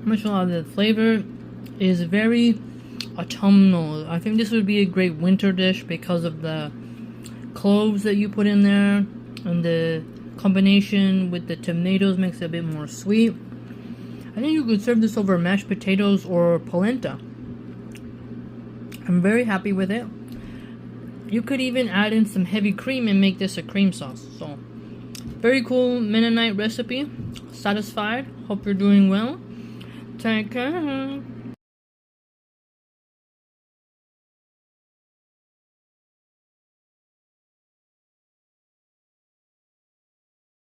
Mashallah, the flavor is very autumnal. I think this would be a great winter dish because of the cloves that you put in there, and the combination with the tomatoes makes it a bit more sweet. I think you could serve this over mashed potatoes or polenta. I'm very happy with it. You could even add in some heavy cream and make this a cream sauce. So, very cool Mennonite recipe. Satisfied. Hope you're doing well. Take care.